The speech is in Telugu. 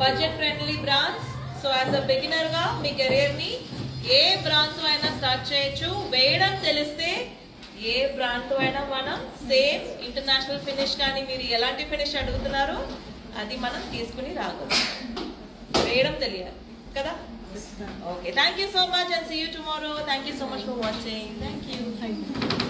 budget friendly brands. So as a beginner ga me career ని ఏ బ్రాండ్ తో అయినా స్టార్ట్ చేయొచ్చు. వేయడం తెలిస్తే ఏ బ్రాండ్ తో అయినా మనం సేమ్ ఇంటర్నేషనల్ ఫినిష్ కానీ మీరు ఎలాంటి ఫినిష్ అడుగుతున్నారో అది మనం తీసుకుని రాగలం. వేయడం తెలియాలి కదా. Okay, thank you so much and see you tomorrow. Thank you so much for watching. Thank you.